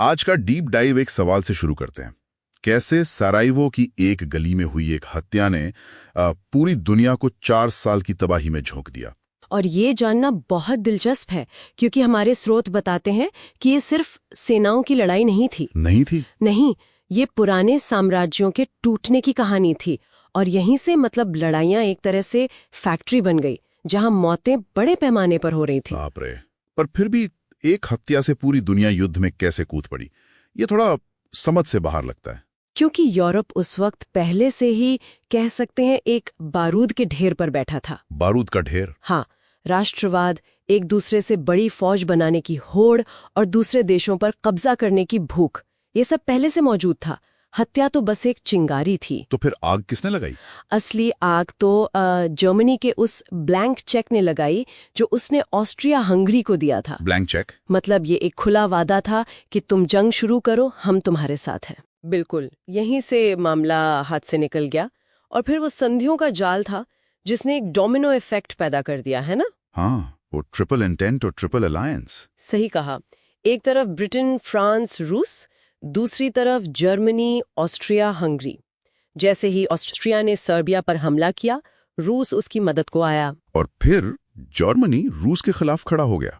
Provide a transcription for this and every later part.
आज का deep dive एक सवाल से शुरू करते हैं। कैसे सराइवो की एक गली में हुई एक हत्या ने पूरी दुनिया को 4 साल की तबाही में झोंक दिया। और ये जानना बहुत दिलचस्प है क्योंकि हमारे स्रोत बताते हैं कि ये सिर्फ सेनाओं की लड़ाई नहीं थी। नहीं, ये पुराने साम्राज्यों के टूटने की कहानी थी। और यहीं से मतलब लड़ाइयां एक तरह से फैक्ट्री बन गई जहां मौतें बड़े पैमाने पर हो रही थी। बाप रे। पर फिर भी एक हत्या से पूरी दुनिया युद्ध में कैसे कूद पड़ी, ये थोड़ा समझ से बाहर लगता है। क्योंकि यूरोप उस वक्त पहले से ही कह सकते हैं एक बारूद के ढेर पर बैठा था। बारूद का ढेर? हाँ, राष्ट्रवाद, एक दूसरे से बड़ी फौज बनाने की होड़ और दूसरे देशों पर कब्जा करने की भूख, ये सब पहले से मौजूद था। हत्या तो बस एक चिंगारी थी। तो फिर आग किसने लगाई? असली आग तो जर्मनी के उस ब्लैंक चेक ने लगाई जो उसने ऑस्ट्रिया हंगरी को दिया था। ब्लैंक चेक मतलब ये एक खुला वादा था कि तुम जंग शुरू करो, हम तुम्हारे साथ हैं। बिल्कुल, यहीं से मामला हाथ से निकल गया। और फिर वो संधियों का जाल था जिसने एक डोमिनो इफेक्ट पैदा कर दिया, है ना? हाँ, वो ट्रिपल इंटेंट और ट्रिपल अलायंस। सही कहा। एक तरफ ब्रिटेन, फ्रांस, रूस, दूसरी तरफ जर्मनी, ऑस्ट्रिया, हंगरी। जैसे ही ऑस्ट्रिया ने सर्बिया पर हमला किया, रूस उसकी मदद को आया। और फिर जर्मनी रूस के खिलाफ खड़ा हो गया।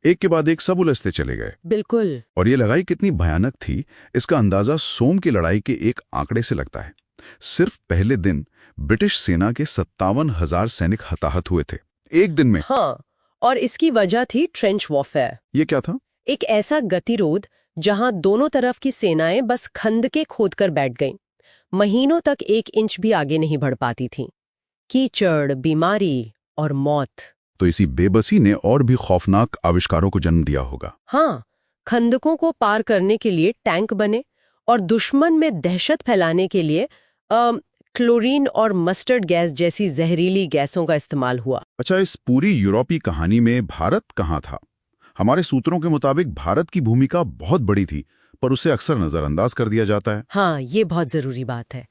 एक के बाद एक सब उलझते चले गए। बिल्कुल। और ये लड़ाई कितनी भयानक थी, इसका अंदाजा सोम की लड़ाई के एक आंकड़े से लगता है। सिर्फ पहले दिन ब्रिटिश सेना के 57,000 सैनिक हताहत हुए थे, एक दिन में। हाँ, और इसकी वजह थी ट्रेंच वॉरफेयर। ये क्या था? एक ऐसा गतिरोध जहां दोनों तरफ की सेनाएं बस खंदकें खोदकर बैठ गईं। महीनों तक 1 इंच भी आगे नहीं बढ़ पाती थीं। कीचड़, बीमारी और मौत। तो इसी बेबसी ने और भी खौफनाक आविष्कारों को जन्म दिया होगा। हाँ, खंदकों को पार करने के लिए टैंक बने और दुश्मन में दहशत फैलाने के लिए क्लोरीन और मस्टर्ड गैस जैसी जहरीली गैसों का इस्तेमाल हुआ। अच्छा, इस पूरी यूरोपीय कहानी में भारत कहाँ था? हमारे सूत्रों के मुताबिक भारत की भूमिका बहुत बड़ी थी, पर उसे अक्सर नजरअंदाज कर दिया जाता है। हाँ, ये बहुत जरूरी बात है।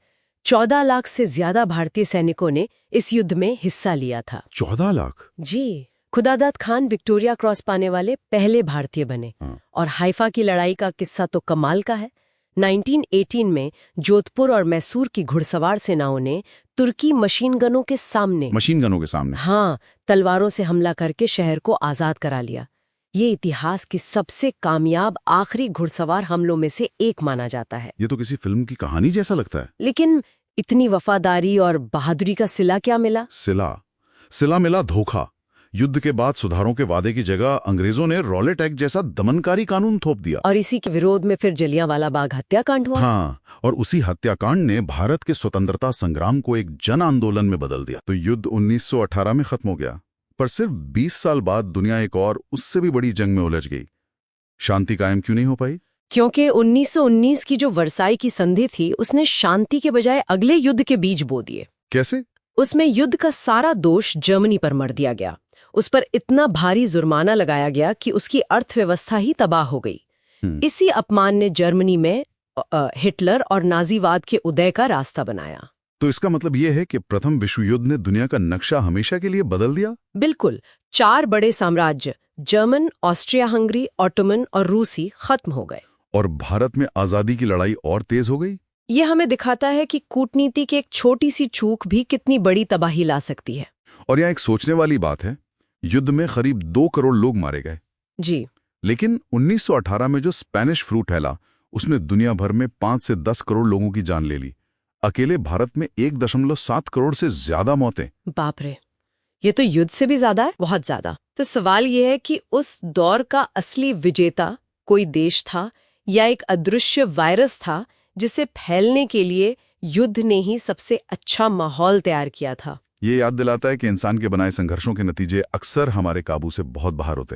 14 लाख से ज्यादा भारतीय सैनिकों ने इस युद्ध में हिस्सा लिया था। 14 लाख? जी। खुदादाद खान विक्टोरिया क्रॉस पाने वाले पहले भारतीय बने। और हाइफा की लड़ाई का किस्सा तो कमाल का है। 1918 में जोधपुर और मैसूर की घुड़सवार सेनाओं ने तुर्की मशीन गनों के सामने हाँ, तलवारों से हमला करके शहर को आजाद करा लिया। ये इतिहास की सबसे कामयाब आखिरी घुड़सवार हमलों में से एक माना जाता है। ये तो किसी फिल्म की कहानी जैसा लगता है। लेकिन इतनी वफादारी और बहादुरी का सिला क्या मिला? सिला मिला धोखा। युद्ध के बाद सुधारों के वादे की जगह अंग्रेजों ने रॉलेट एक्ट जैसा दमनकारी कानून थोप दिया। और इसी के विरोध में फिर जलियांवाला बाग हत्याकांड हुआ। हाँ, और उसी हत्याकांड ने भारत के स्वतंत्रता संग्राम को एक जन आंदोलन में बदल दिया। तो युद्ध 1918 में खत्म हो गया, पर सिर्फ 20 साल बाद दुनिया एक और उससे भी बड़ी जंग में उलझ गई। शांति कायम क्यों नहीं हो पाई? क्योंकि 1919 की जो वर्साई की संधि थी, उसने शांति के बजाय अगले युद्ध के बीज बो दिए। कैसे? उसमें युद्ध का सारा दोष जर्मनी पर मढ़ दिया गया। उस पर इतना भारी जुर्माना लगाया गया कि उसकी अर्थव्यवस्था ही तबाह हो गई। इसी अपमान ने जर्मनी में हिटलर और नाजीवाद के उदय का रास्ता बनाया। तो इसका मतलब यह है कि प्रथम विश्व युद्ध ने दुनिया का नक्शा हमेशा के लिए बदल दिया? बिल्कुल। 4 बड़े साम्राज्य, जर्मन, ऑस्ट्रिया हंगरी, ऑटोमन और रूसी, खत्म हो गए। और भारत में आजादी की लड़ाई और तेज हो गई। ये हमें दिखाता है कि कूटनीति की एक छोटी सी चूक भी कितनी बड़ी तबाही ला सकती है। और यहाँ एक सोचने वाली बात है, युद्ध में करीब 2 करोड़ लोग मारे गए। जी। लेकिन 1918 में जो स्पेनिश फ्लू फैला, उसने दुनिया भर में 5 से 10 करोड़ लोगों की जान ले ली। अकेले भारत में 1.7 करोड़ से ज्यादा मौतें। बाप रे, ये तो युद्ध से भी ज्यादा है, बहुत ज्यादा। तो सवाल ये है कि उस दौर का असली विजेता कोई देश था या एक अदृश्य वायरस था जिसे फैलने के लिए युद्ध ने ही सबसे अच्छा माहौल तैयार किया था। ये याद दिलाता है कि इंसान के बनाए संघर्षों के नतीजे अक्सर हमारे काबू से बहुत बाहर होते हैं।